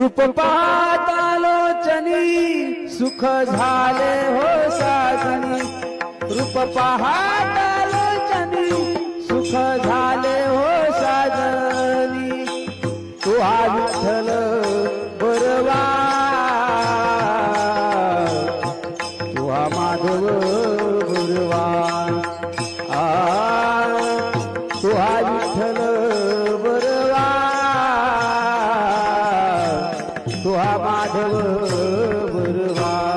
रूप पाहतालोचनी सुख झाले हो साजनी। रूप पाहतालोचनी सुख झाले हो साजनी। तू हा विठ्ठल बरवा, तू हा माधव बरवा। तू हा विठ्ठल बरवा, तू हा माधव बरवा।